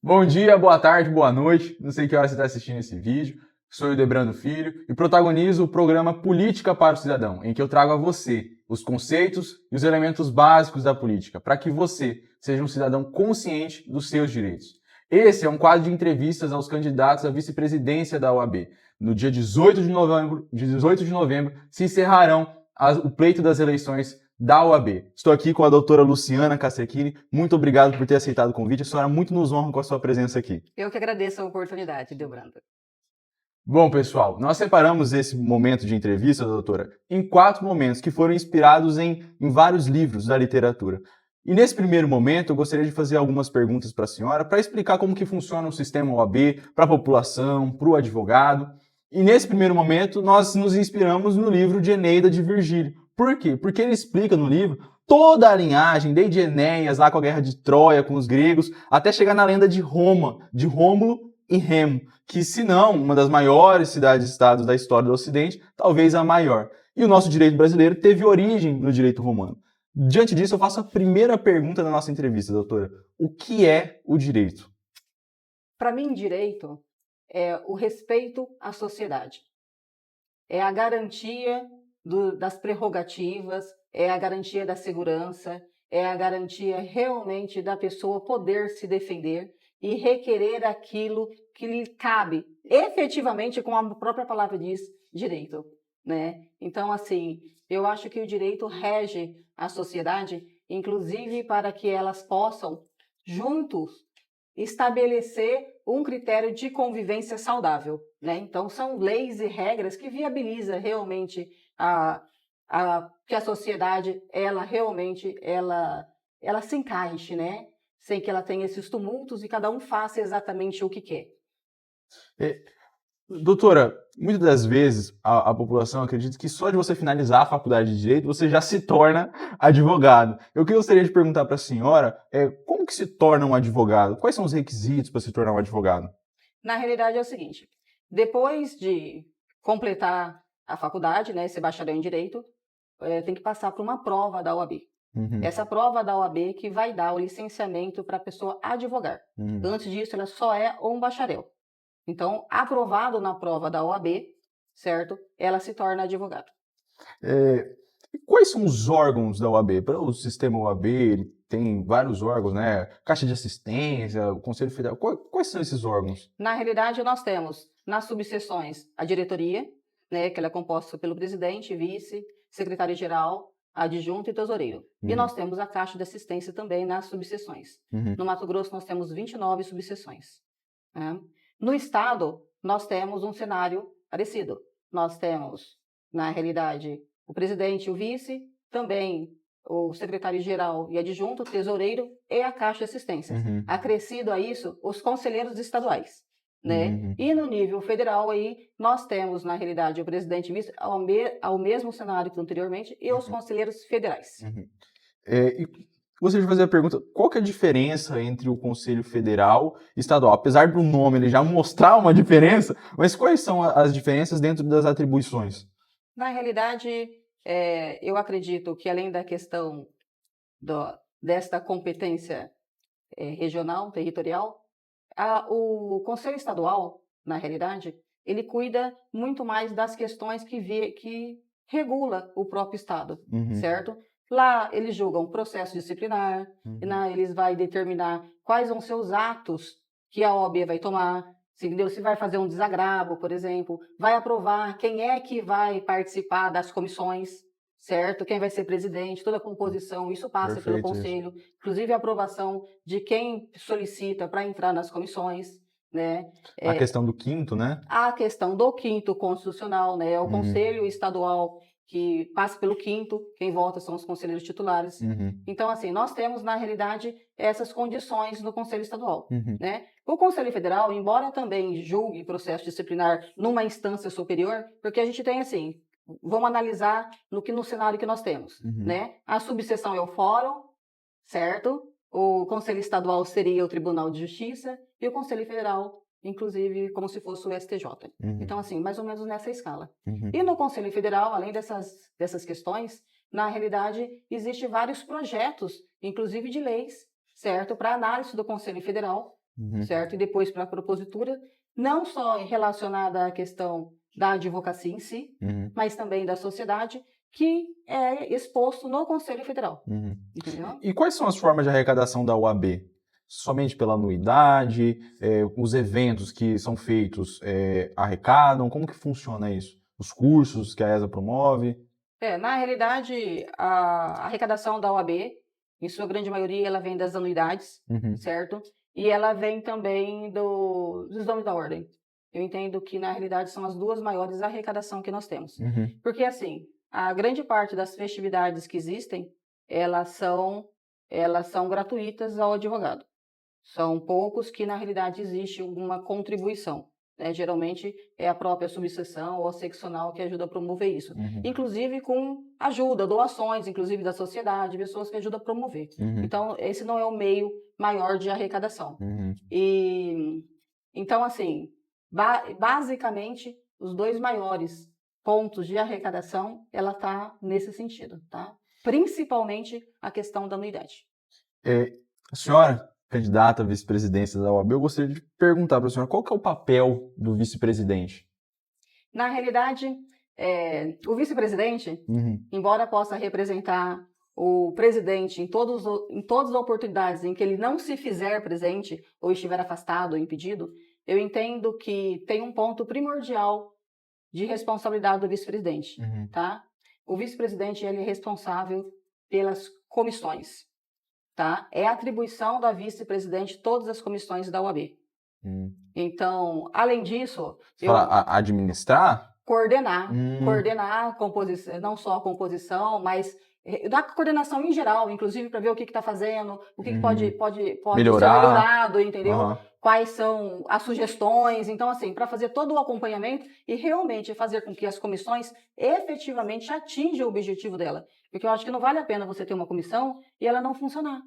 Bom dia, boa tarde, boa noite. Não sei que hora você está assistindo esse vídeo. Sou o Debrando Filho e protagonizo o programa Política para o Cidadão, em que eu trago a você os conceitos e os elementos básicos da política, para que você seja um cidadão consciente dos seus direitos. Esse é um quadro de entrevistas aos candidatos à vice-presidência da OAB. No dia 18 de novembro se encerrarão o pleito das eleições da OAB. Estou aqui com a doutora Luciana Castrecchini. Muito obrigado por ter aceitado o convite. A senhora muito nos honra com a sua presença aqui. Eu que agradeço a oportunidade, Debrando. Bom, pessoal, nós separamos esse momento de entrevista, doutora, em 4 momentos que foram inspirados em vários livros da literatura. E nesse primeiro momento, eu gostaria de fazer algumas perguntas para a senhora, para explicar como que funciona o sistema OAB para a população, para o advogado. E nesse primeiro momento, nós nos inspiramos no livro de Eneida de Virgílio. Por quê? Porque ele explica no livro toda a linhagem, desde Enéas, lá com a guerra de Troia, com os gregos, até chegar na lenda de Roma, de Rômulo e Remo, que se não uma das maiores cidades-estados da história do Ocidente, talvez a maior. E o nosso direito brasileiro teve origem no direito romano. Diante disso, eu faço a primeira pergunta da nossa entrevista, doutora. O que é o direito? Para mim, direito é o respeito à sociedade. É a garantia das prerrogativas, é a garantia da segurança, é a garantia realmente da pessoa poder se defender e requerer aquilo que lhe cabe, efetivamente, como a própria palavra diz, direito, né? Então, assim, eu acho que o direito rege a sociedade, inclusive para que elas possam, juntos, estabelecer um critério de convivência saudável, né? Então, são leis e regras que viabilizam realmente que a sociedade, ela realmente, ela se encaixe, né? Sem que ela tenha esses tumultos e cada um faça exatamente o que quer. Doutora, muitas das vezes a população acredita que só de você finalizar a faculdade de Direito você já se torna advogado. Eu gostaria de perguntar para a senhora como que se torna um advogado? Quais são os requisitos para se tornar um advogado? Na realidade é o seguinte, depois de completar a faculdade, né, ser bacharel em Direito, tem que passar por uma prova da OAB. Essa prova da OAB que vai dar o licenciamento para a pessoa advogar. Antes disso, ela só é um bacharel. Então, aprovado na prova da OAB, certo? Ela se torna advogado. Quais são os órgãos da OAB? O sistema OAB ele tem vários órgãos, né? Caixa de Assistência, o Conselho Federal. Quais são esses órgãos? Na realidade, nós temos nas subseções a diretoria, né, que ela é composta pelo presidente, vice, secretário-geral, adjunto e tesoureiro. E nós temos a Caixa de Assistência também nas subseções. No Mato Grosso, nós temos 29 subseções. Né? No Estado, nós temos um cenário parecido. Nós temos, na realidade, o presidente e o vice, também o secretário-geral e adjunto, o tesoureiro e a Caixa de Assistência. Acrescido a isso, os conselheiros estaduais. Né? E no nível federal, aí, nós temos, na realidade, o presidente e vice ao mesmo cenário que anteriormente e os conselheiros federais. E gostaria de fazer a pergunta, qual que é a diferença entre o Conselho Federal e Estadual? Apesar do nome ele já mostrar uma diferença, mas quais são as diferenças dentro das atribuições? Na realidade, eu acredito que além da questão desta competência regional, territorial, o Conselho Estadual, na realidade, ele cuida muito mais das questões que regula o próprio Estado, certo? Lá eles julgam processo disciplinar, eles vão determinar quais vão ser os atos que a OAB vai tomar, entendeu? Se vai fazer um desagravo, por exemplo, vai aprovar quem é que vai participar das comissões, certo? Quem vai ser presidente, toda a composição, isso passa pelo Conselho, inclusive a aprovação de quem solicita para entrar nas comissões, né? A questão do quinto, né? A questão do quinto constitucional, né? É o Conselho Estadual que passa pelo quinto, quem vota são os conselheiros titulares. Então, assim, nós temos, na realidade, essas condições no Conselho Estadual, né? O Conselho Federal, embora também julgue processo disciplinar numa instância superior, porque a gente tem, assim, vamos analisar no cenário que nós temos, né? A subseção é o fórum, certo? O Conselho Estadual seria o Tribunal de Justiça e o Conselho Federal, inclusive, como se fosse o STJ. Então, assim, mais ou menos nessa escala. E no Conselho Federal, além dessas questões, na realidade, existem vários projetos, inclusive de leis, certo? Para análise do Conselho Federal, certo? E depois para a propositura, não só relacionada à questão da advocacia em si, mas também da sociedade, que é exposto no Conselho Federal, entendeu? E quais são as formas de arrecadação da OAB? Somente pela anuidade, os eventos que são feitos arrecadam? Como que funciona isso? Os cursos que a ESA promove? Na realidade, a arrecadação da OAB, em sua grande maioria, ela vem das anuidades, certo? E ela vem também dos exames da ordem. Eu entendo que, na realidade, são as duas maiores arrecadações que nós temos. Porque, assim, a grande parte das festividades que existem, elas são gratuitas ao advogado. São poucos que, na realidade, existe uma contribuição. Geralmente é a própria subseção ou a seccional que ajuda a promover isso. Inclusive com ajuda, doações, inclusive da sociedade, pessoas que ajudam a promover. Então, esse não é o meio maior de arrecadação. Então, assim, basicamente, os dois maiores pontos de arrecadação, ela está nesse sentido, tá? Principalmente a questão da anuidade. A senhora, candidata à vice-presidência da OAB, eu gostaria de perguntar para a senhora qual que é o papel do vice-presidente? Na realidade, o vice-presidente, embora possa representar o presidente em todas as oportunidades em que ele não se fizer presente ou estiver afastado ou impedido, eu entendo que tem um ponto primordial de responsabilidade do vice-presidente, tá? O vice-presidente, ele é responsável pelas comissões, tá? É atribuição da vice-presidente todas as comissões da OAB. Então, além disso... Você fala administrar? Coordenar a composição, não só a composição, mas da coordenação em geral, inclusive para ver o que está fazendo, o que pode ser melhorado, entendeu? Quais são as sugestões. Então, assim, para fazer todo o acompanhamento e realmente fazer com que as comissões efetivamente atinjam o objetivo dela. Porque eu acho que não vale a pena você ter uma comissão e ela não funcionar.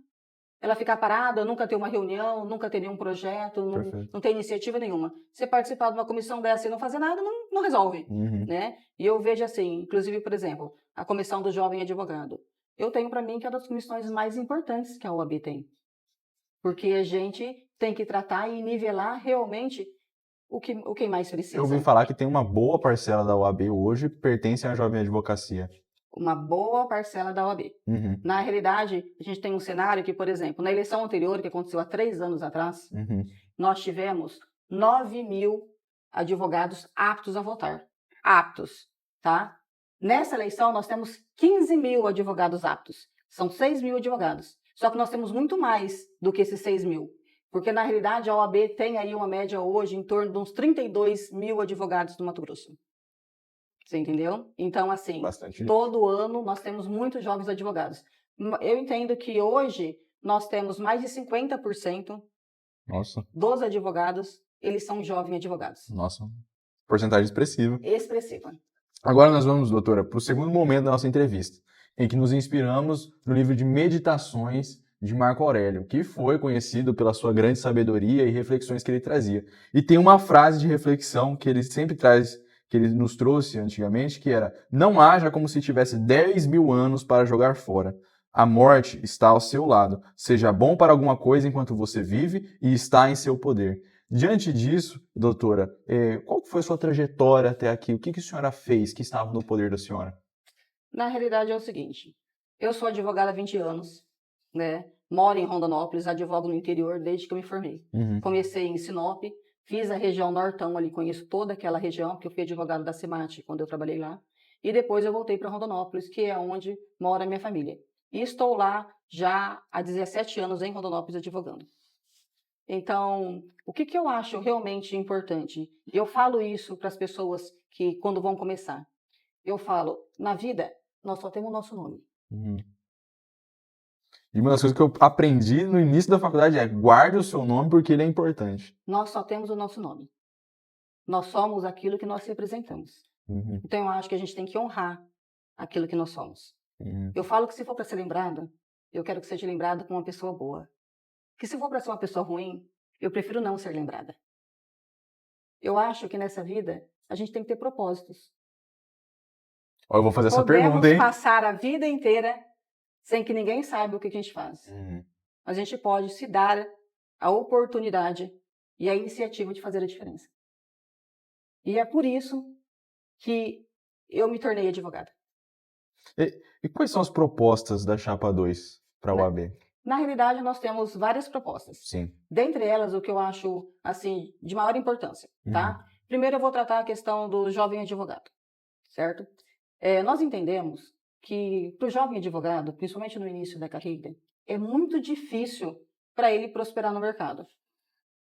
Ela ficar parada, nunca ter uma reunião, nunca ter nenhum projeto, não ter iniciativa nenhuma. Você participar de uma comissão dessa e não fazer nada, não resolve, né? E eu vejo assim, inclusive, por exemplo, a comissão do jovem advogado. Eu tenho para mim que é uma das comissões mais importantes que a OAB tem. Porque a gente tem que tratar e nivelar realmente o que mais precisa. Eu ouvi falar que tem uma boa parcela da OAB hoje que pertence à jovem advocacia. Uma boa parcela da OAB. Na realidade, a gente tem um cenário que, por exemplo, na eleição anterior, que aconteceu há 3 anos atrás, nós tivemos 9.000 advogados aptos a votar. Aptos, tá? Nessa eleição, nós temos 15.000 advogados aptos. São 6.000 advogados. Só que nós temos muito mais do que esses 6.000. Porque, na realidade, a OAB tem aí uma média hoje em torno de uns 32.000 advogados no Mato Grosso. Você entendeu? Então, assim, todo ano nós temos muitos jovens advogados. Eu entendo que hoje nós temos mais de 50% dos advogados, eles são jovens advogados. Nossa, porcentagem expressiva. Expressiva. Agora nós vamos, doutora, para o segundo momento da nossa entrevista, em que nos inspiramos no livro de Meditações de Marco Aurélio, que foi conhecido pela sua grande sabedoria e reflexões que ele trazia. E tem uma frase de reflexão que ele sempre traz, que ele nos trouxe antigamente, que era: não haja como se tivesse 10.000 anos para jogar fora. A morte está ao seu lado. Seja bom para alguma coisa enquanto você vive e está em seu poder. Diante disso, doutora, qual foi a sua trajetória até aqui? O que a senhora fez que estava no poder da senhora? Na realidade é o seguinte, eu sou advogada há 20 anos, né? Moro em Rondonópolis, advogo no interior desde que eu me formei. Comecei em Sinop, fiz a região Nortão ali, conheço toda aquela região, porque eu fui advogada da CEMAT quando eu trabalhei lá. E depois eu voltei para Rondonópolis, que é onde mora a minha família. E estou lá já há 17 anos em Rondonópolis advogando. Então, o que eu acho realmente importante? Eu falo isso para as pessoas que, quando vão começar, eu falo, na vida, nós só temos o nosso nome. E uma das coisas que eu aprendi no início da faculdade é: guarde o seu nome porque ele é importante. Nós só temos o nosso nome. Nós somos aquilo que nós representamos. Então, eu acho que a gente tem que honrar aquilo que nós somos. Eu falo que se for para ser lembrada, eu quero que seja lembrada como uma pessoa boa. Que se for para ser uma pessoa ruim, eu prefiro não ser lembrada. Eu acho que nessa vida, a gente tem que ter propósitos. Eu vou fazer essa pergunta, hein? Podemos passar a vida inteira sem que ninguém saiba o que a gente faz. A gente pode se dar a oportunidade e a iniciativa de fazer a diferença. E é por isso que eu me tornei advogada. E quais são as propostas da Chapa 2 para a UAB? Na realidade, nós temos várias propostas. Sim. Dentre elas, o que eu acho assim de maior importância, tá? Primeiro eu vou tratar a questão do jovem advogado, certo? Nós entendemos que para o jovem advogado, principalmente no início da carreira, é muito difícil para ele prosperar no mercado.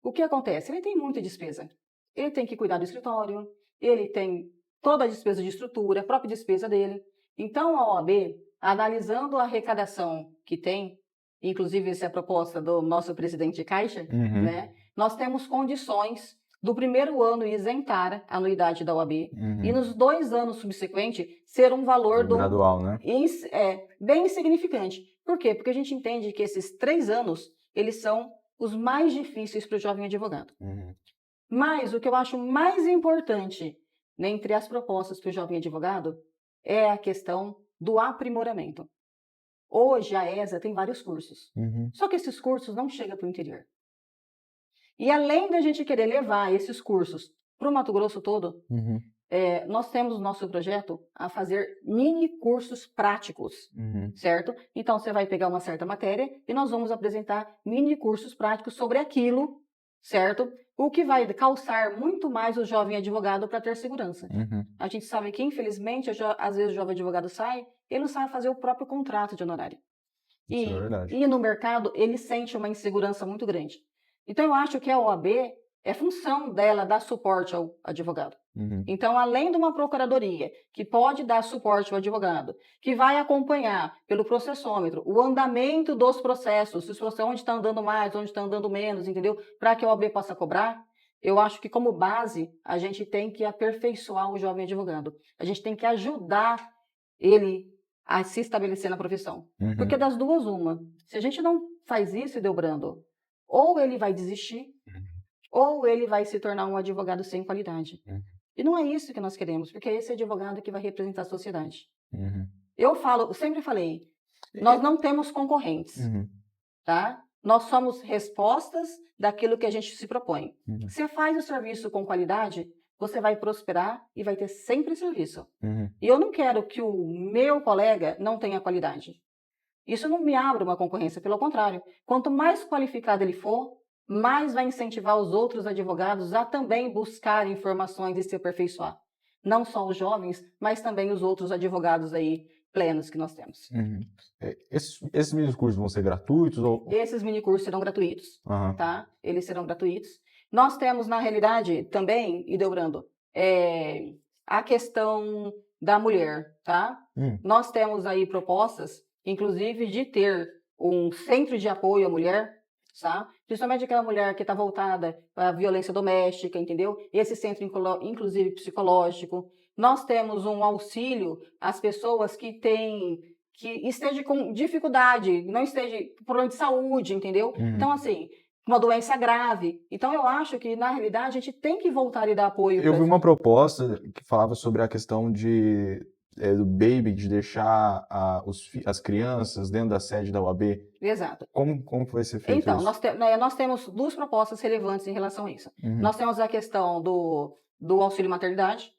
O que acontece? Ele tem muita despesa. Ele tem que cuidar do escritório, ele tem toda a despesa de estrutura, a própria despesa dele. Então, a OAB, analisando a arrecadação que tem, inclusive essa é a proposta do nosso presidente de Caixa, né? Nós temos condições do primeiro ano isentar a anuidade da OAB e nos 2 anos subsequentes ser um valor gradual, né? Bem insignificante. Por quê? Porque a gente entende que esses 3 anos, eles são os mais difíceis para o jovem advogado. Mas o que eu acho mais importante, né, entre as propostas para o jovem advogado é a questão do aprimoramento. Hoje a ESA tem vários cursos, só que esses cursos não chegam para o interior. E além da gente querer levar esses cursos para o Mato Grosso todo, nós temos no nosso projeto a fazer mini cursos práticos, certo? Então você vai pegar uma certa matéria e nós vamos apresentar mini cursos práticos sobre aquilo, certo? O que vai calçar muito mais o jovem advogado para ter segurança. A gente sabe que, infelizmente, às vezes o jovem advogado sai, ele não sabe fazer o próprio contrato de honorário. Isso é verdade. E no mercado, ele sente uma insegurança muito grande. Então, eu acho que a OAB é função dela dar suporte ao advogado. Então, além de uma procuradoria que pode dar suporte ao advogado, que vai acompanhar pelo processômetro o andamento dos processos, onde está andando mais, onde está andando menos, entendeu? Para que a OAB possa cobrar, eu acho que como base a gente tem que aperfeiçoar o jovem advogado. A gente tem que ajudar ele a se estabelecer na profissão. Porque das duas, uma. Se a gente não faz isso, Delbrando, ou ele vai desistir, ou ele vai se tornar um advogado sem qualidade. E não é isso que nós queremos, porque é esse advogado que vai representar a sociedade. Eu sempre falei, nós não temos concorrentes, tá? Nós somos respostas daquilo que a gente se propõe. Você faz o serviço com qualidade, você vai prosperar e vai ter sempre serviço. E eu não quero que o meu colega não tenha qualidade. Isso não me abre uma concorrência, pelo contrário. Quanto mais qualificado ele for, mais vai incentivar os outros advogados a também buscar informações e se aperfeiçoar. Não só os jovens, mas também os outros advogados aí plenos que nós temos. Esses minicursos vão ser gratuitos? Esses minicursos serão gratuitos, tá? Eles serão gratuitos. Nós temos, na realidade, também, Delbrando, a questão da mulher, tá? Nós temos aí propostas, inclusive, de ter um centro de apoio à mulher, tá? Principalmente aquela mulher que está voltada para a violência doméstica, entendeu? Esse centro, inclusive, psicológico. Nós temos um auxílio às pessoas que estejam com dificuldade, não esteja com problema de saúde, entendeu? Então, assim, uma doença grave. Então, eu acho que, na realidade, a gente tem que voltar e dar apoio. Eu vi uma proposta que falava sobre a questão do baby, de deixar as crianças dentro da sede da UAB. Exato. Como vai ser feito então, isso? Nós temos 2 propostas relevantes em relação a isso. Nós temos a questão do auxílio maternidade,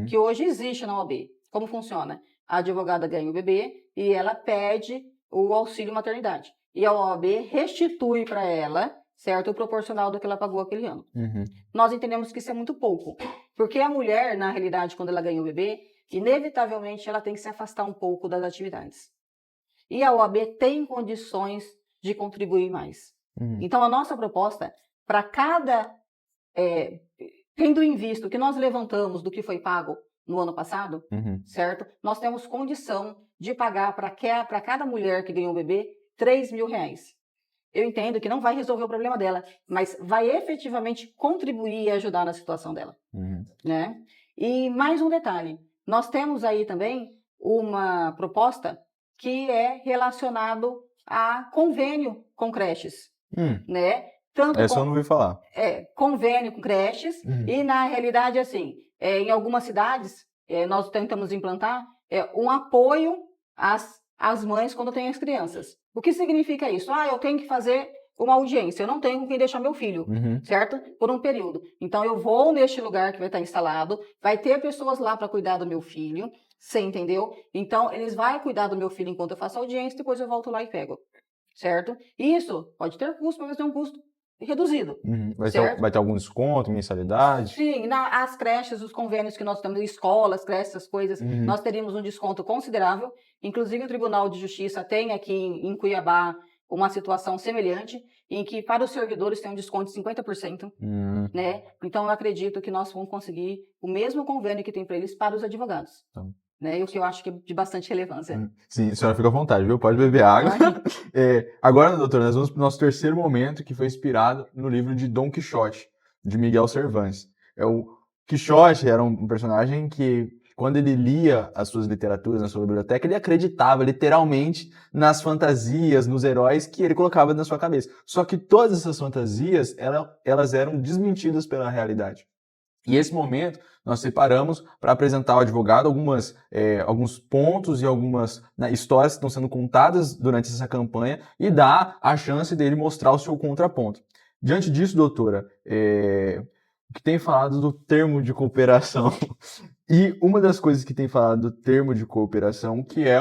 que hoje existe na OAB. Como funciona? A advogada ganha o bebê e ela pede o auxílio maternidade. E a OAB restitui para ela, certo, o proporcional do que ela pagou aquele ano. Nós entendemos que isso é muito pouco. Porque a mulher, na realidade, quando ela ganha o bebê, inevitavelmente ela tem que se afastar um pouco das atividades. E a OAB tem condições de contribuir mais. Então, a nossa proposta, para cada... tendo em vista o que nós levantamos do que foi pago no ano passado, certo? Nós temos condição de pagar para cada mulher que ganhou o bebê R$3.000. Eu entendo que não vai resolver o problema dela, mas vai efetivamente contribuir e ajudar na situação dela. Né? E mais um detalhe, nós temos aí também uma proposta que é relacionado a convênio com creches, né? Essa eu não ouvi falar. Convênio com creches e, na realidade, assim, em algumas cidades, nós tentamos implantar um apoio às mães quando têm as crianças. O que significa isso? Eu tenho que fazer uma audiência, eu não tenho com quem deixar meu filho, certo? Por um período. Então, eu vou neste lugar que vai estar instalado, vai ter pessoas lá para cuidar do meu filho, você entendeu? Então, eles vão cuidar do meu filho enquanto eu faço audiência, depois eu volto lá e pego, certo? Isso pode ter custo, mas vai ter um custo reduzido, certo? Vai ter algum desconto, mensalidade? Sim, as creches, os convênios que nós temos, escolas, creches, essas coisas, nós teríamos um desconto considerável. Inclusive, o Tribunal de Justiça tem aqui em Cuiabá uma situação semelhante, em que para os servidores tem um desconto de 50%, né? Então, eu acredito que nós vamos conseguir o mesmo convênio que tem para eles para os advogados. Né? O que eu acho que é de bastante relevância. Sim, a senhora fica à vontade, viu? Pode beber água. Agora, doutora, nós vamos para o nosso terceiro momento, que foi inspirado no livro de Dom Quixote, de Miguel Cervantes. O Quixote era um personagem que, quando ele lia as suas literaturas na sua biblioteca, ele acreditava literalmente nas fantasias, nos heróis que ele colocava na sua cabeça. Só que todas essas fantasias, elas eram desmentidas pela realidade. E esse momento nós separamos para apresentar ao advogado alguns pontos e algumas histórias que estão sendo contadas durante essa campanha e dar a chance dele mostrar o seu contraponto. Diante disso, doutora, o que tem falado do termo de cooperação? E uma das coisas que tem falado do termo de cooperação, que é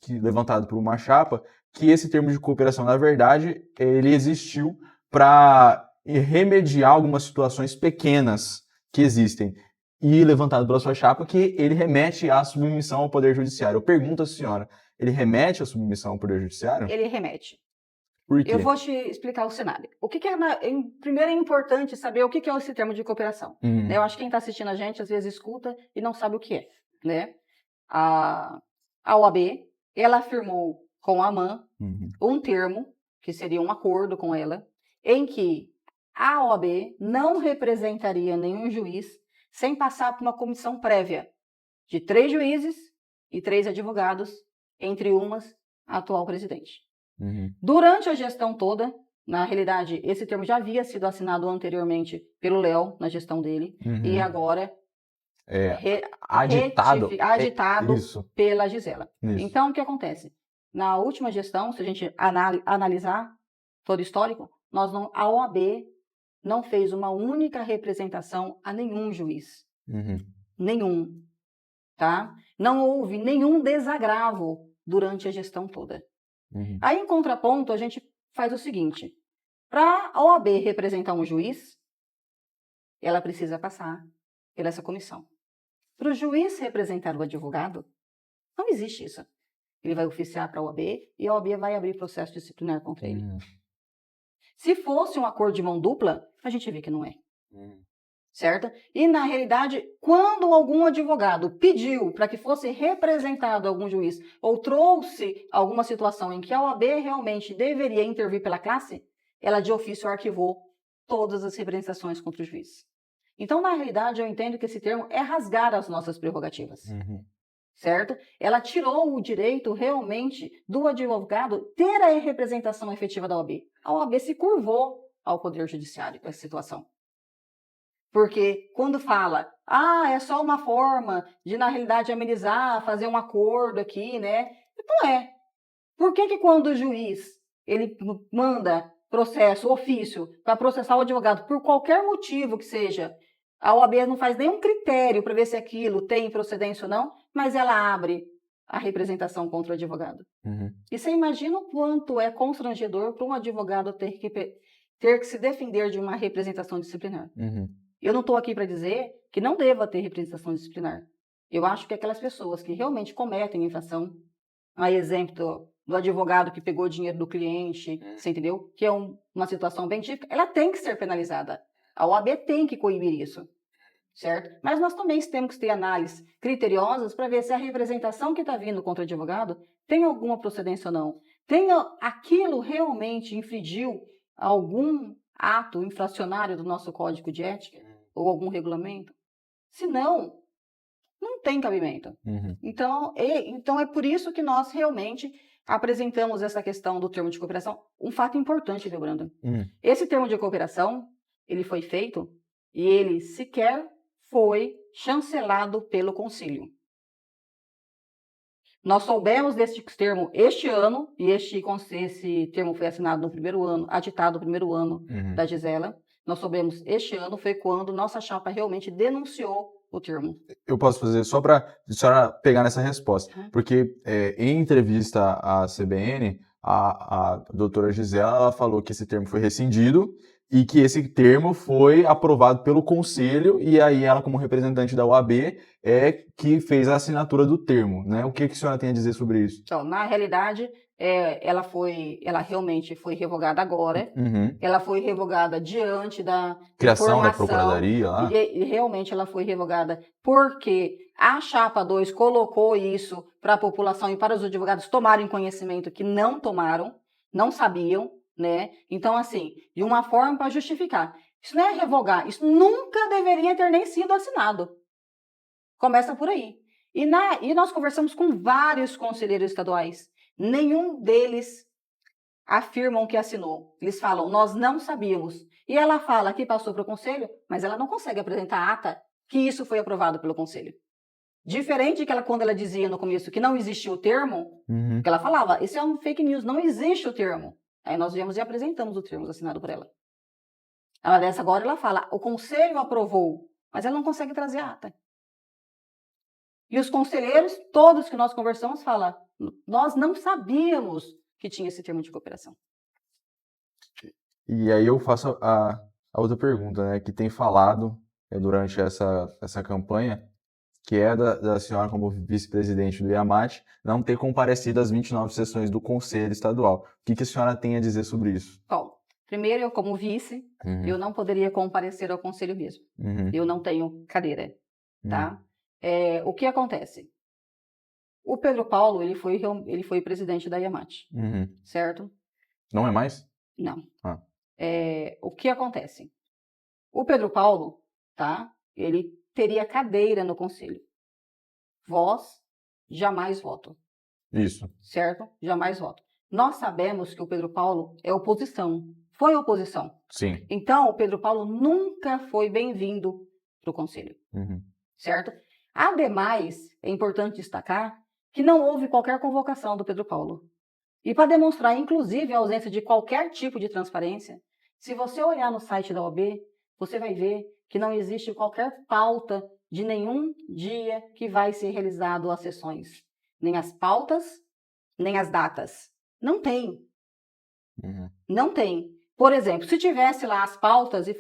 levantado por uma chapa, que esse termo de cooperação, na verdade, ele existiu para remediar algumas situações pequenas que existem. E levantado pela sua chapa que ele remete à submissão ao Poder Judiciário. Eu pergunto à senhora, ele remete à submissão ao Poder Judiciário? Ele remete. Por quê? Eu vou te explicar o cenário. Primeiro é importante saber o que é esse termo de cooperação. Eu acho que quem está assistindo a gente, às vezes, escuta e não sabe o que é. Né? A OAB, ela afirmou com a AMAN um termo, que seria um acordo com ela, em que a OAB não representaria nenhum juiz sem passar por uma comissão prévia de 3 juízes e 3 advogados, entre umas a atual presidente. Durante a gestão toda, na realidade, esse termo já havia sido assinado anteriormente pelo Léo, na gestão dele, e agora aditado pela Gisela. Isso. Então, o que acontece? Na última gestão, se a gente analisar todo o histórico, a OAB não fez uma única representação a nenhum juiz. Nenhum. Tá? Não houve nenhum desagravo durante a gestão toda. Aí, em contraponto, a gente faz o seguinte. Para a OAB representar um juiz, ela precisa passar por essa comissão. Para o juiz representar o advogado, não existe isso. Ele vai oficiar para a OAB e a OAB vai abrir processo disciplinar contra ele. Se fosse um acordo de mão dupla, a gente vê que não é. Certo? E, na realidade, quando algum advogado pediu para que fosse representado algum juiz ou trouxe alguma situação em que a OAB realmente deveria intervir pela classe, ela de ofício arquivou todas as representações contra o juiz. Então, na realidade, eu entendo que esse termo é rasgar as nossas prerrogativas. Certo? Ela tirou o direito realmente do advogado ter a representação efetiva da OAB. A OAB se curvou ao Poder Judiciário com essa situação. Porque quando fala, é só uma forma de, na realidade, amenizar, fazer um acordo aqui, né? Não é. Por que quando o juiz ele manda processo, ofício, para processar o advogado, por qualquer motivo que seja, a OAB não faz nenhum critério para ver se aquilo tem procedência ou não, mas ela abre a representação contra o advogado. E você imagina o quanto é constrangedor para um advogado ter que se defender de uma representação disciplinar. Eu não estou aqui para dizer que não deva ter representação disciplinar. Eu acho que aquelas pessoas que realmente cometem infração, a exemplo do advogado que pegou dinheiro do cliente, você entendeu? Que é uma situação bem típica, ela tem que ser penalizada. A OAB tem que coibir isso, certo? Mas nós também temos que ter análises criteriosas para ver se a representação que está vindo contra o advogado tem alguma procedência ou não. Aquilo realmente infringiu algum ato infracionário do nosso Código de Ética ou algum regulamento. Se não tem cabimento. Então é por isso que nós realmente apresentamos essa questão do termo de cooperação. Um fato importante, viu, Brandon? Esse termo de cooperação, ele foi feito e ele sequer foi chancelado pelo Concílio. Nós soubemos desse termo este ano, e esse termo foi assinado no primeiro ano, aditado no primeiro ano da Gisela. Nós soubemos este ano, foi quando nossa chapa realmente denunciou o termo. Eu posso fazer só para a senhora pegar nessa resposta, porque em entrevista à CBN, a doutora Gisela ela falou que esse termo foi rescindido e que esse termo foi aprovado pelo Conselho, e aí ela, como representante da OAB, é que fez a assinatura do termo, né? O que a senhora tem a dizer sobre isso? Então, na realidade, ela realmente foi revogada agora. Ela foi revogada diante da criação da informação, Procuradoria lá? E realmente ela foi revogada porque a Chapa 2 colocou isso para a população e para os advogados tomarem conhecimento que não tomaram, não sabiam, né? Então, assim, de uma forma para justificar. Isso não é revogar, isso nunca deveria ter nem sido assinado. Começa por aí. E nós conversamos com vários conselheiros estaduais. Nenhum deles afirmam que assinou. Eles falam, nós não sabíamos. E ela fala que passou para o conselho, mas ela não consegue apresentar a ata que isso foi aprovado pelo conselho. Diferente que quando ela dizia no começo que não existia o termo, que ela falava, esse é um fake news, não existe o termo. Aí nós viemos e apresentamos o termo assinado por ela. Agora ela fala, o conselho aprovou, mas ela não consegue trazer a ata. E os conselheiros, todos que nós conversamos, falam, nós não sabíamos que tinha esse termo de cooperação. E aí eu faço a outra pergunta, né, que tem falado durante essa campanha, que é da senhora como vice-presidente do IAMAT, não ter comparecido às 29 sessões do Conselho Estadual. O que a senhora tem a dizer sobre isso? Bom, primeiro, eu como vice, eu não poderia comparecer ao Conselho mesmo. Eu não tenho cadeira, tá? O que acontece? O Pedro Paulo, ele foi presidente da IAMAT, certo? Não é mais? Não. O que acontece? O Pedro Paulo, tá? Ele teria cadeira no conselho. Voz, jamais voto. Isso. Certo? Jamais voto. Nós sabemos que o Pedro Paulo é oposição. Foi oposição. Sim. Então, o Pedro Paulo nunca foi bem-vindo para o conselho. Certo? Ademais, é importante destacar que não houve qualquer convocação do Pedro Paulo. E para demonstrar, inclusive, a ausência de qualquer tipo de transparência, se você olhar no site da OAB, você vai ver que não existe qualquer pauta de nenhum dia que vai ser realizado as sessões. Nem as pautas, nem as datas. Não tem. Não tem. Por exemplo, se tivesse lá as pautas e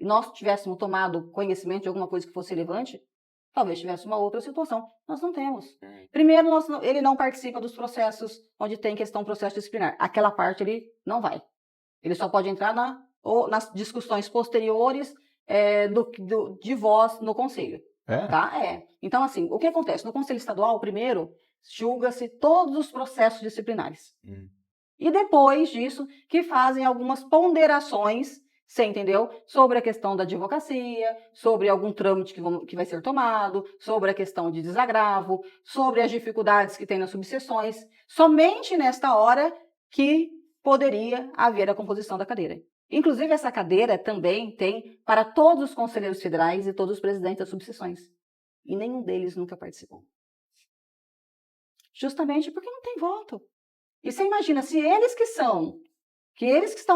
nós tivéssemos tomado conhecimento de alguma coisa que fosse relevante, talvez tivesse uma outra situação. Nós não temos. Primeiro, ele não participa dos processos onde tem questão processo disciplinar. Aquela parte ele não vai. Ele só pode entrar nas discussões posteriores de voz no conselho. Tá? Então, assim, o que acontece? No Conselho Estadual, primeiro, julga-se todos os processos disciplinares. E depois disso, que fazem algumas ponderações, você entendeu? Sobre a questão da advocacia, sobre algum trâmite que vai ser tomado, sobre a questão de desagravo, sobre as dificuldades que tem nas subseções. Somente nesta hora que poderia haver a composição da cadeira. Inclusive, essa cadeira também tem para todos os conselheiros federais e todos os presidentes das subseções. E nenhum deles nunca participou. Justamente porque não tem voto. E você imagina, se eles que estão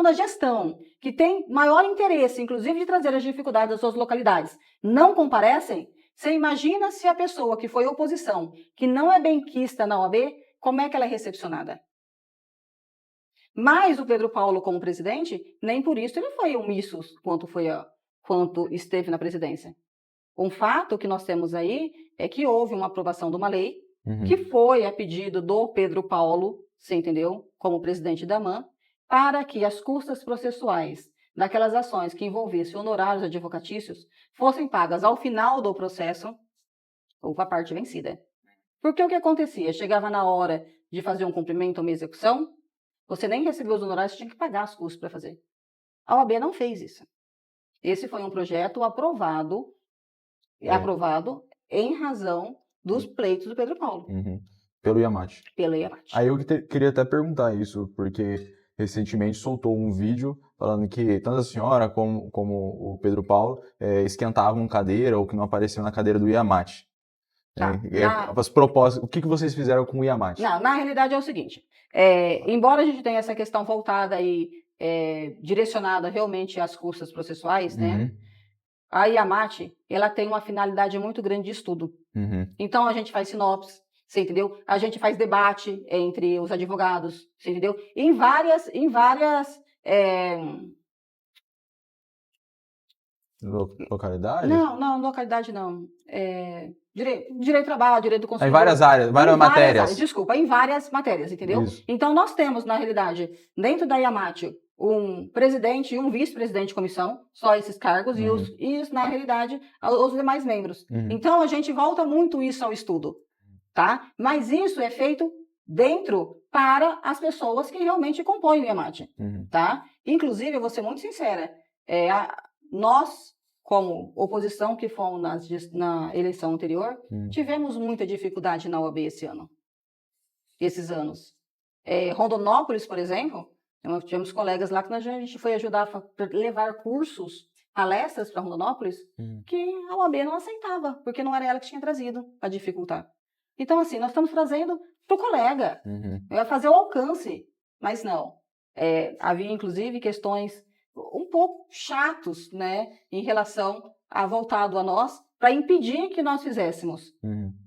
da gestão, que têm maior interesse, inclusive, de trazer as dificuldades das suas localidades, não comparecem, você imagina se a pessoa que foi oposição, que não é benquista na OAB, como é que ela é recepcionada? Mas o Pedro Paulo, como presidente, nem por isso ele foi omisso quanto esteve na presidência. Um fato que nós temos aí é que houve uma aprovação de uma lei, que foi a pedido do Pedro Paulo, você entendeu, como presidente da AMAN, para que as custas processuais daquelas ações que envolvessem honorários advocatícios fossem pagas ao final do processo ou para a parte vencida. Porque o que acontecia? Chegava na hora de fazer um cumprimento ou uma execução, você nem recebeu os honorários, você tinha que pagar os custos para fazer. A OAB não fez isso. Esse foi um projeto aprovado em razão dos pleitos do Pedro Paulo. Pelo IAMAT. Pelo IAMAT. Aí eu queria até perguntar isso, porque recentemente soltou um vídeo falando que tanto a senhora como o Pedro Paulo esquentavam cadeira ou que não apareciam na cadeira do IAMAT. Tá. As propostas, o que vocês fizeram com o Iamate? Não, na realidade é o seguinte, embora a gente tenha essa questão voltada e direcionada realmente às custas processuais, né? A Iamate, ela tem uma finalidade muito grande de estudo. Então, a gente faz sinopse, você entendeu? A gente faz debate entre os advogados, você entendeu? Em várias localidades? Não, localidade não. Direito do trabalho, direito do consumidor. Em várias áreas, várias matérias. Desculpa, em várias matérias, entendeu? Isso. Então, nós temos, na realidade, dentro da Iamate, um presidente e um vice-presidente de comissão, só esses cargos, e na realidade, os demais membros. Então, a gente volta muito isso ao estudo, tá? Mas isso é feito dentro para as pessoas que realmente compõem o Iamate, tá? Inclusive, eu vou ser muito sincera, nós, como oposição que fomos na eleição anterior, tivemos muita dificuldade na OAB esses anos. Rondonópolis, por exemplo, nós tivemos colegas lá que a gente foi ajudar a levar cursos, palestras para Rondonópolis, que a OAB não aceitava, porque não era ela que tinha trazido para dificultar. Então, assim, nós estamos trazendo para o colega, vai fazer o alcance, mas não. Havia, inclusive, questões um pouco chatos, né, em relação a voltado a nós, para impedir que nós fizéssemos,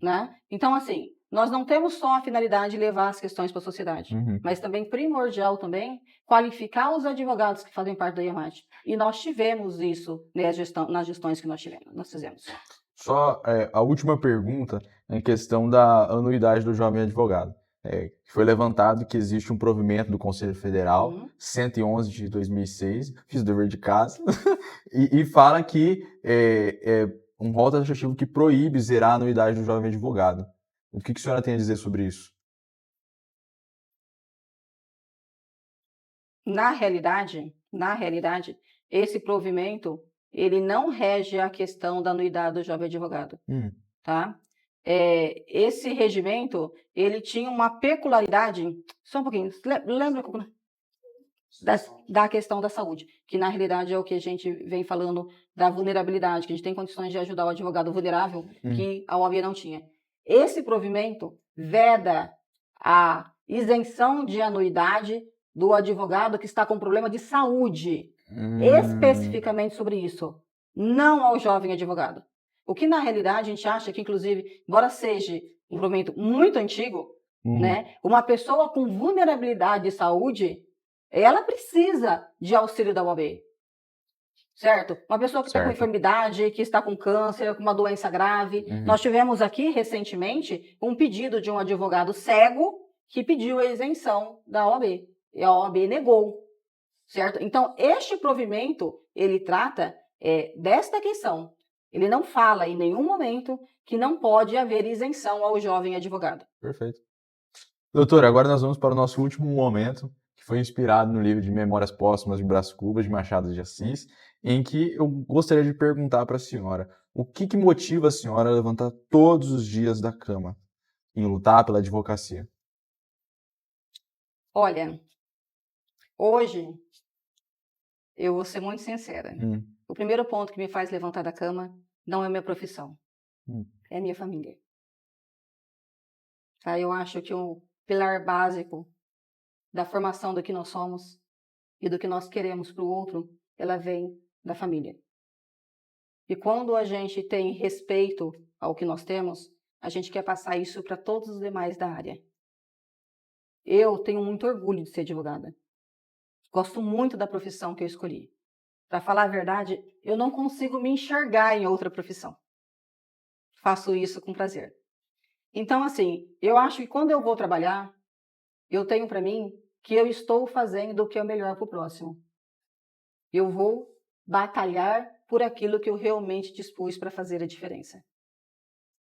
né? Então, assim, nós não temos só a finalidade de levar as questões para a sociedade, mas também primordial também qualificar os advogados que fazem parte da Iamate. E nós tivemos isso, né, nas gestões que nós fizemos. Só a última pergunta em questão da anuidade do jovem advogado. Foi levantado que existe um provimento do Conselho Federal, 111 de 2006, fiz o dever de casa, e fala que é um rol taxativo que proíbe zerar a anuidade do jovem advogado. O que a senhora tem a dizer sobre isso? Na realidade, esse provimento, ele não rege a questão da anuidade do jovem advogado, tá? Esse regimento, ele tinha uma peculiaridade, só um pouquinho, lembra da questão da saúde, que na realidade é o que a gente vem falando da vulnerabilidade, que a gente tem condições de ajudar o advogado vulnerável, que a OAB não tinha. Esse provimento veda a isenção de anuidade do advogado que está com problema de saúde, especificamente sobre isso, não ao jovem advogado. O que na realidade a gente acha que, inclusive, embora seja um provimento muito antigo, né, uma pessoa com vulnerabilidade de saúde, ela precisa de auxílio da OAB, certo? Uma pessoa que está com enfermidade, que está com câncer, com uma doença grave. Nós tivemos aqui, recentemente, um pedido de um advogado cego que pediu a isenção da OAB. E a OAB negou, certo? Então, este provimento, ele trata desta questão. Ele não fala em nenhum momento que não pode haver isenção ao jovem advogado. Perfeito. Doutora, agora nós vamos para o nosso último momento, que foi inspirado no livro de Memórias Póstumas de Brás Cubas, de Machado de Assis, em que eu gostaria de perguntar para a senhora o que motiva a senhora a levantar todos os dias da cama em lutar pela advocacia? Olha, hoje, eu vou ser muito sincera. O primeiro ponto que me faz levantar da cama não é minha profissão, é minha família. Tá? Eu acho que o pilar básico da formação do que nós somos e do que nós queremos para o outro, ela vem da família. E quando a gente tem respeito ao que nós temos, a gente quer passar isso para todos os demais da área. Eu tenho muito orgulho de ser advogada. Gosto muito da profissão que eu escolhi. Para falar a verdade, eu não consigo me enxergar em outra profissão. Faço isso com prazer. Então, assim, eu acho que quando eu vou trabalhar, eu tenho para mim que eu estou fazendo o que é melhor para o próximo. Eu vou batalhar por aquilo que eu realmente dispus para fazer a diferença.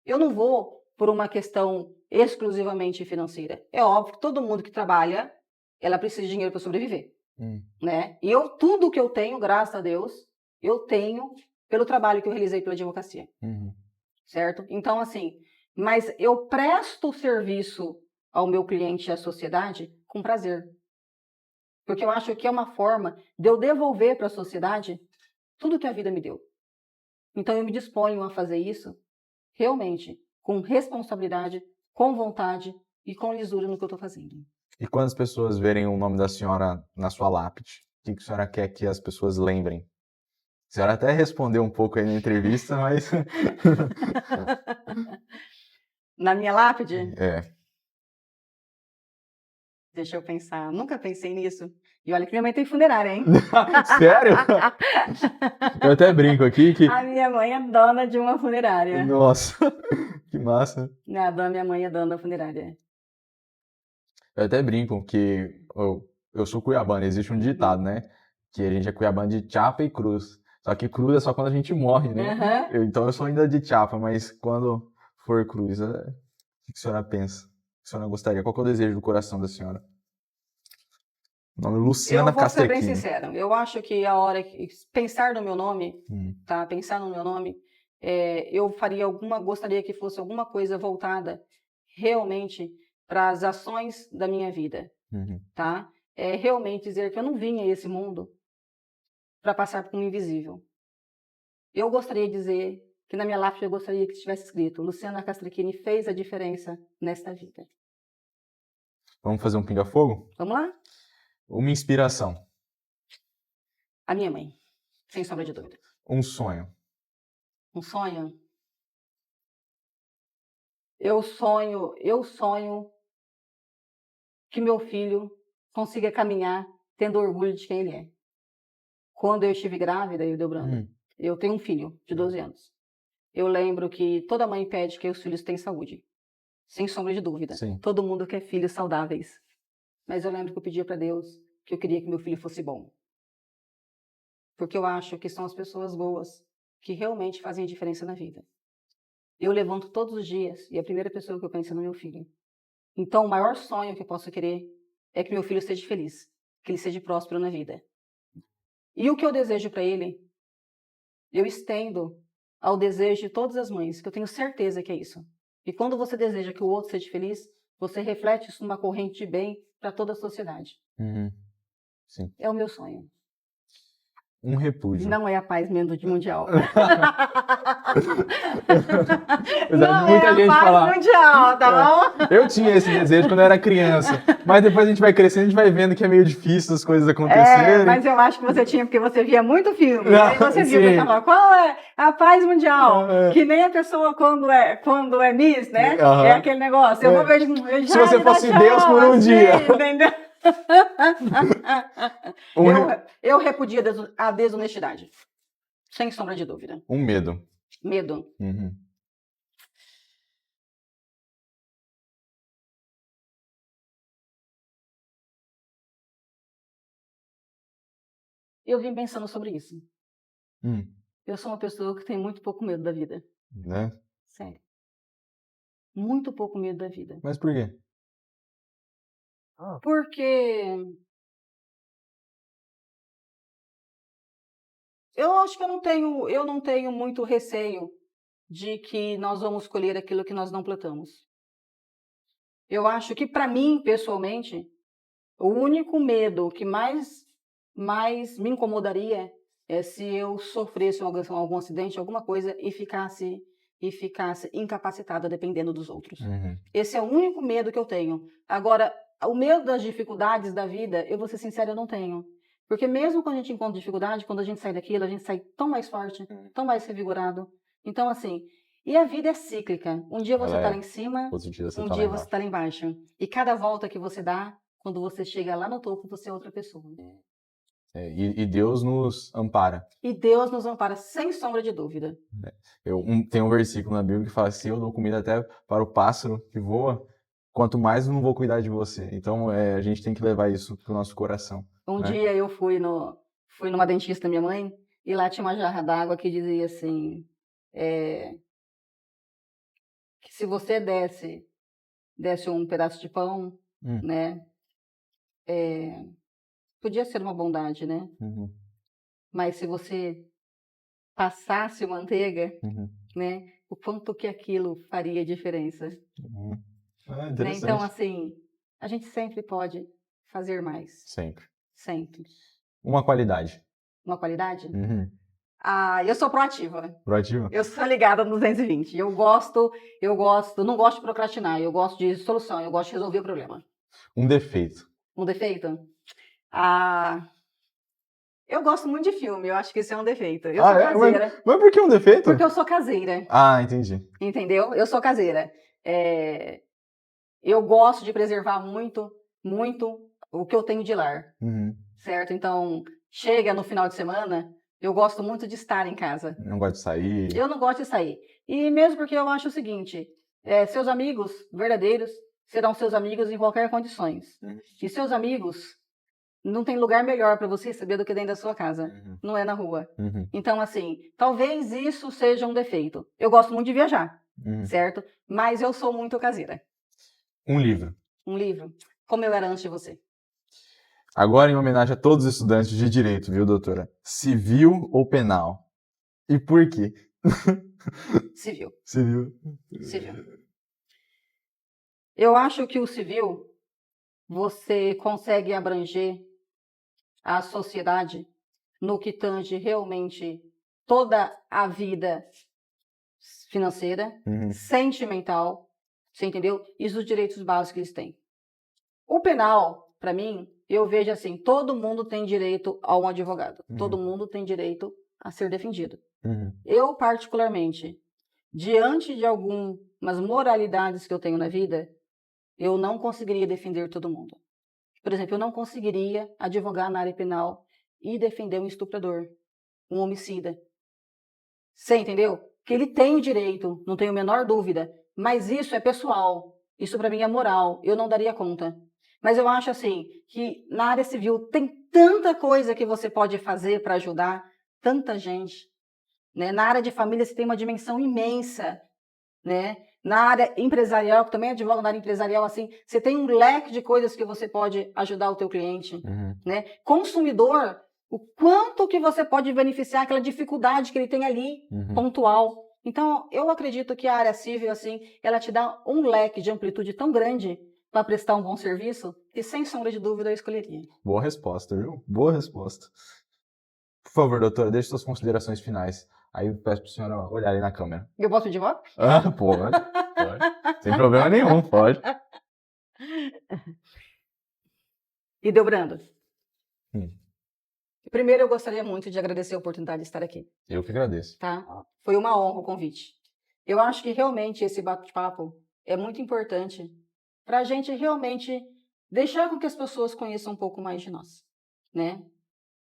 Eu não vou por uma questão exclusivamente financeira. É óbvio que todo mundo que trabalha, ela precisa de dinheiro para sobreviver. Né? E tudo que eu tenho, graças a Deus, eu tenho pelo trabalho que eu realizei pela advocacia. Certo? Então, assim, mas eu presto serviço ao meu cliente e à sociedade com prazer. Porque eu acho que é uma forma de eu devolver para a sociedade tudo que a vida me deu. Então, eu me disponho a fazer isso realmente com responsabilidade, com vontade e com lisura no que eu estou fazendo. E quando as pessoas verem o nome da senhora na sua lápide, o que a senhora quer que as pessoas lembrem? A senhora até respondeu um pouco aí na entrevista, mas... Na minha lápide? É. Deixa eu pensar. Nunca pensei nisso. E olha que minha mãe tem funerária, hein? Sério? Eu até brinco aqui que... A minha mãe é dona de uma funerária. Nossa, que massa. Minha mãe é dona da funerária. Eu até brinco que eu sou cuiabano, existe um ditado, né? Que a gente é cuiabano de chapa e cruz. Só que cruz é só quando a gente morre, né? Uhum. Então eu sou ainda de chapa, mas quando for cruz, o que a senhora pensa? O que a senhora gostaria? Qual que é o desejo do coração da senhora? O nome é Luciana Eu vou ser bem Castrecchini. sincera. Eu acho que a hora que pensar no meu nome, tá? Pensar no meu nome, eu gostaria que fosse alguma coisa voltada realmente para as ações da minha vida, tá? Realmente dizer que eu não vim a esse mundo para passar por um invisível. Eu gostaria de dizer que na minha lápide eu gostaria que estivesse escrito: Luciana Castrecchini fez a diferença nesta vida. Vamos fazer um pinga-fogo? Vamos lá? Uma inspiração. A minha mãe, sem sombra de dúvida. Um sonho. Um sonho? Eu sonho que meu filho consiga caminhar tendo orgulho de quem ele é. Quando eu estive grávida, eu tenho um filho de 12 anos. Eu lembro que toda mãe pede que os filhos tenham saúde. Sem sombra de dúvida. Sim. Todo mundo quer filhos saudáveis. Mas eu lembro que eu pedia para Deus que eu queria que meu filho fosse bom. Porque eu acho que são as pessoas boas que realmente fazem a diferença na vida. Eu levanto todos os dias e a primeira pessoa que eu penso é no meu filho. Então, o maior sonho que eu posso querer é que meu filho seja feliz, que ele seja próspero na vida. E o que eu desejo para ele, eu estendo ao desejo de todas as mães, que eu tenho certeza que é isso. E quando você deseja que o outro seja feliz, você reflete isso numa corrente de bem para toda a sociedade. Sim. É o meu sonho. Um repúdio. Não é a paz mundial. Não é a paz mundial, tá bom? Eu tinha esse desejo quando eu era criança, mas depois a gente vai crescendo, a gente vai vendo que é meio difícil as coisas acontecerem. Mas eu acho que você tinha, porque você via muito filme. Aí você viu e falava, qual é a paz mundial? Que nem a pessoa quando é Miss, né? É aquele negócio. Eu vou ver se você fosse Deus por um dia. Entendeu? Eu repudio a desonestidade. Sem sombra de dúvida. Um medo. Medo. Eu vim pensando sobre isso. Eu sou uma pessoa que tem muito pouco medo da vida. Né? Sério. Muito pouco medo da vida. Mas por quê? Porque eu acho que eu não tenho muito receio de que nós vamos colher aquilo que nós não plantamos. Eu acho que, para mim, pessoalmente, o único medo que mais me incomodaria é se eu sofresse algum acidente, alguma coisa, e ficasse incapacitada dependendo dos outros. Esse é o único medo que eu tenho. Agora, o medo das dificuldades da vida, eu vou ser sincera, eu não tenho. Porque mesmo quando a gente encontra dificuldade, quando a gente sai daquilo, a gente sai tão mais forte, tão mais revigorado. Então, assim, e a vida é cíclica. Um dia você está lá em cima, um dia você está lá embaixo. E cada volta que você dá, quando você chega lá no topo, você é outra pessoa. E Deus nos ampara. E Deus nos ampara, sem sombra de dúvida. Tem um versículo na Bíblia que fala assim, eu dou comida até para o pássaro que voa, quanto mais eu não vou cuidar de você. Então, a gente tem que levar isso pro nosso coração. Um dia eu fui numa dentista da minha mãe, e lá tinha uma jarra d'água que dizia assim, que se você desse um pedaço de pão, né, podia ser uma bondade, né? Mas se você passasse manteiga, né, o quanto que aquilo faria diferença. Né? Então, assim, a gente sempre pode fazer mais. Sempre. Sempre. Uma qualidade. Uma qualidade? Eu sou proativa. Proativa? Eu sou ligada no 220. Eu não gosto de procrastinar, eu gosto de solução, eu gosto de resolver o problema. Um defeito. Um defeito? Eu gosto muito de filme, eu acho que isso é um defeito. Eu sou caseira. Mas por que um defeito? Porque eu sou caseira. Entendi. Entendeu? Eu sou caseira. Eu gosto de preservar muito, muito o que eu tenho de lar. Certo? Então, chega no final de semana, eu gosto muito de estar em casa. Não gosto de sair. Eu não gosto de sair. E mesmo porque eu acho o seguinte, seus amigos verdadeiros serão seus amigos em qualquer condições. E seus amigos não tem lugar melhor para você receber do que dentro da sua casa. Não é na rua. Então, assim, talvez isso seja um defeito. Eu gosto muito de viajar, certo? Mas eu sou muito caseira. Um livro. Um livro. Como eu era antes de você. Agora, em homenagem a todos os estudantes de direito, viu, doutora? Civil ou penal? E por quê? Civil. Civil. Eu acho que o civil, você consegue abranger a sociedade no que tange realmente toda a vida financeira, sentimental, você entendeu? E os direitos básicos que eles têm. O penal, para mim, eu vejo assim, todo mundo tem direito a um advogado. Todo mundo tem direito a ser defendido. Eu, particularmente, diante de algumas moralidades que eu tenho na vida, eu não conseguiria defender todo mundo. Por exemplo, eu não conseguiria advogar na área penal e defender um estuprador, um homicida. Você entendeu? Que ele tem o direito, não tenho a menor dúvida, mas isso é pessoal. Isso para mim é moral, eu não daria conta. Mas eu acho assim, que na área civil tem tanta coisa que você pode fazer para ajudar tanta gente. Né? Na área de família você tem uma dimensão imensa. Né? Na área empresarial, que também advogo na área empresarial, assim, você tem um leque de coisas que você pode ajudar o teu cliente. Né? Consumidor, o quanto que você pode beneficiar aquela dificuldade que ele tem ali, pontual. Então, eu acredito que a área civil, assim, ela te dá um leque de amplitude tão grande para prestar um bom serviço, e sem sombra de dúvida eu escolheria. Boa resposta, viu? Boa resposta. Por favor, doutora, deixe suas considerações finais. Aí eu peço para a senhora olhar ali na câmera. Eu posso de volta? Pode. Sem problema nenhum, pode. E Delbrando? Primeiro, eu gostaria muito de agradecer a oportunidade de estar aqui. Eu que agradeço. Tá? Foi uma honra o convite. Eu acho que realmente esse bate-papo é muito importante para a gente realmente deixar com que as pessoas conheçam um pouco mais de nós, né?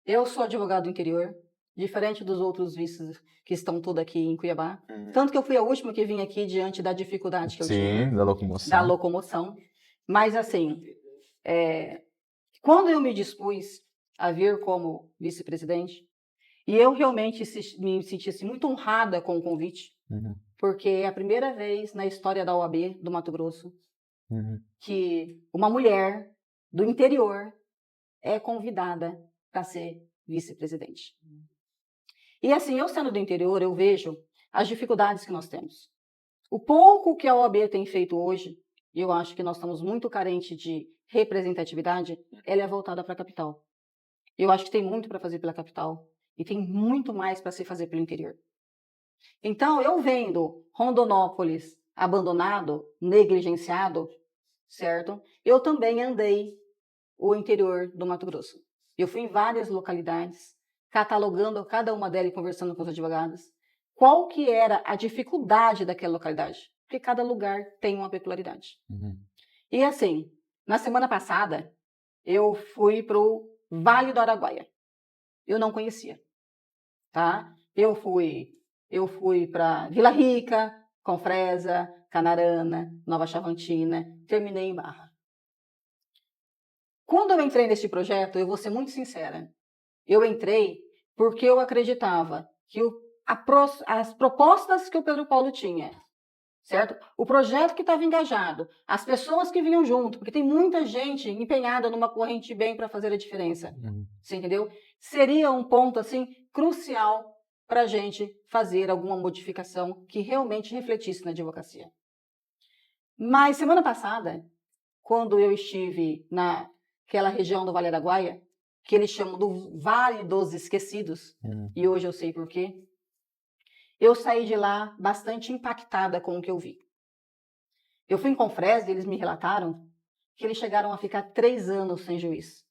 Eu sou advogado do interior, diferente dos outros vices que estão todos aqui em Cuiabá. Tanto que eu fui a última que vim aqui diante da dificuldade que eu tive. Sim, da locomoção. Da locomoção. Mas, assim, quando eu me dispus a vir como vice-presidente, e eu realmente me senti muito honrada com o convite, porque é a primeira vez na história da OAB do Mato Grosso que uma mulher do interior é convidada para ser vice-presidente. E assim, eu sendo do interior, eu vejo as dificuldades que nós temos. O pouco que a OAB tem feito hoje, eu acho que nós estamos muito carentes de representatividade, ela é voltada para a capital. Eu acho que tem muito para fazer pela capital e tem muito mais para se fazer pelo interior. Então, eu vendo Rondonópolis abandonado, negligenciado, certo? Eu também andei o interior do Mato Grosso. Eu fui em várias localidades, catalogando cada uma delas e conversando com os advogados, qual que era a dificuldade daquela localidade. Porque cada lugar tem uma peculiaridade. E assim, na semana passada, eu fui para o Vale do Araguaia. Eu não conhecia. Tá? Eu fui para Vila Rica, Confresa, Canarana, Nova Chavantina, terminei em Barra. Quando eu entrei neste projeto, eu vou ser muito sincera, eu entrei porque eu acreditava que as propostas que o Pedro Paulo tinha, certo? O projeto que estava engajado, as pessoas que vinham junto, porque tem muita gente empenhada numa corrente bem para fazer a diferença, você entendeu? Seria um ponto assim crucial para a gente fazer alguma modificação que realmente refletisse na advocacia. Mas semana passada, quando eu estive naquela região do Vale do Araguaia, que eles chamam do Vale dos Esquecidos, e hoje eu sei por quê, eu saí de lá bastante impactada com o que eu vi. Eu fui em Confresa e eles me relataram que eles chegaram a ficar 3 anos sem juiz.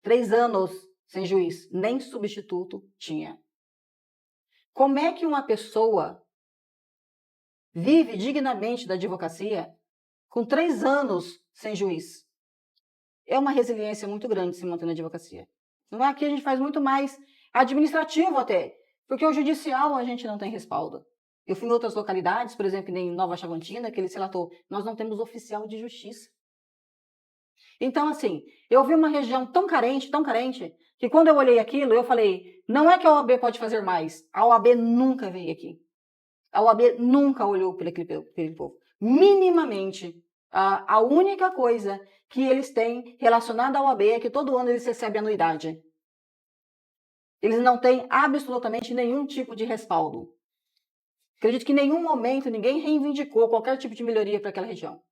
3 anos sem juiz, nem substituto tinha. Como é que uma pessoa vive dignamente da advocacia com 3 anos sem juiz? É uma resiliência muito grande se manter na advocacia. Não é? Aqui a gente faz muito mais administrativo até, porque o judicial a gente não tem respaldo. Eu fui em outras localidades, por exemplo, em Nova Chavantina, que eles relatou, nós não temos oficial de justiça. Então, assim, eu vi uma região tão carente, que quando eu olhei aquilo, eu falei, não é que a OAB pode fazer mais, a OAB nunca veio aqui. A OAB nunca olhou por aquele povo. Minimamente, a única coisa que eles têm relacionada à OAB é que todo ano eles recebem anuidade. Eles não têm absolutamente nenhum tipo de respaldo. Acredito que em nenhum momento ninguém reivindicou qualquer tipo de melhoria para aquela região.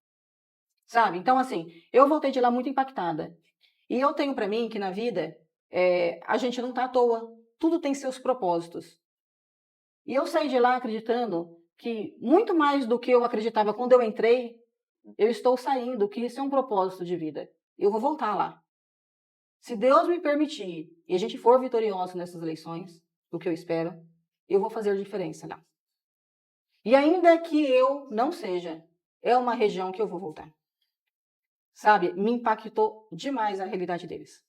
Sabe? Então, assim, eu voltei de lá muito impactada. E eu tenho para mim que na vida, a gente não está à toa. Tudo tem seus propósitos. E eu saí de lá acreditando que, muito mais do que eu acreditava quando eu entrei, eu estou saindo, que isso é um propósito de vida. Eu vou voltar lá. Se Deus me permitir e a gente for vitorioso nessas eleições, o que eu espero, eu vou fazer diferença lá. E ainda que eu não seja, é uma região que eu vou voltar. Sabe? Me impactou demais a realidade deles.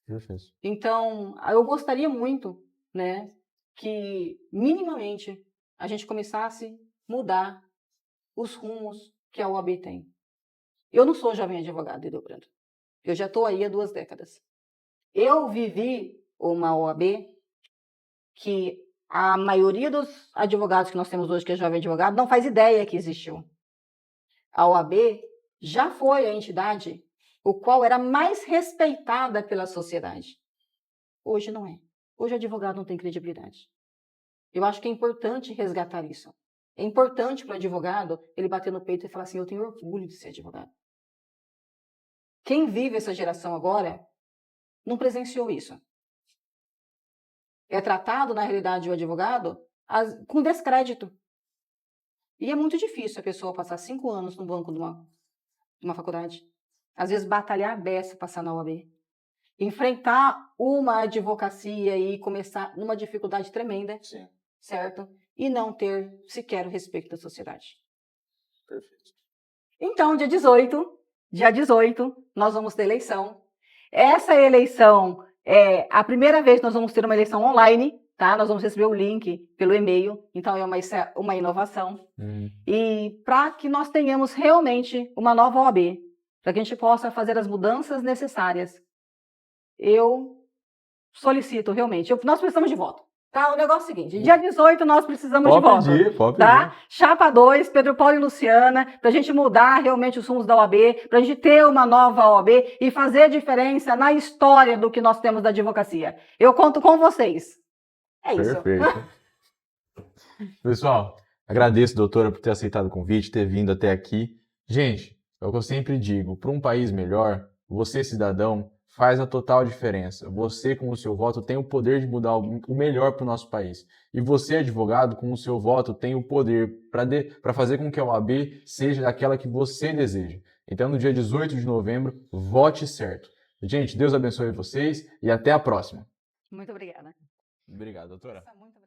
Perfeito. Então, eu gostaria muito, né, que minimamente a gente começasse a mudar os rumos que a OAB tem. Eu não sou jovem advogado, Edelbrando. Eu já estou aí há 2 décadas. Eu vivi uma OAB que a maioria dos advogados que nós temos hoje, que é jovem advogado, não faz ideia que existiu. A OAB já foi a entidade o qual era mais respeitada pela sociedade. Hoje não é. Hoje o advogado não tem credibilidade. Eu acho que é importante resgatar isso. É importante para o advogado ele bater no peito e falar assim, eu tenho orgulho de ser advogado. Quem vive essa geração agora não presenciou isso. É tratado, na realidade, o advogado com descrédito. E é muito difícil a pessoa passar 5 anos no banco de uma faculdade. Às vezes batalhar a beça passar na OAB. Enfrentar uma advocacia e começar numa dificuldade tremenda, Sim. certo? E não ter sequer o respeito da sociedade. Perfeito. Então, dia 18, nós vamos ter eleição. Essa eleição é a primeira vez que nós vamos ter uma eleição online, tá? Nós vamos receber o link pelo e-mail, então é uma inovação. E para que nós tenhamos realmente uma nova OAB, para que a gente possa fazer as mudanças necessárias, eu solicito realmente, nós precisamos de voto. Tá, o negócio é o seguinte, dia 18 nós precisamos de voto. Pode tá? pedir. Chapa 2, Pedro Paulo e Luciana, para a gente mudar realmente os rumos da OAB, para a gente ter uma nova OAB e fazer a diferença na história do que nós temos da advocacia. Eu conto com vocês. É isso. Perfeito. Pessoal, agradeço, doutora, por ter aceitado o convite, ter vindo até aqui. Gente, é o que eu sempre digo, para um país melhor, você, cidadão, faz a total diferença. Você, com o seu voto, tem o poder de mudar o melhor para o nosso país. E você, advogado, com o seu voto, tem o poder para fazer com que a OAB seja aquela que você deseja. Então, no dia 18 de novembro, vote certo. Gente, Deus abençoe vocês e até a próxima. Muito obrigada. Obrigado, doutora. Muito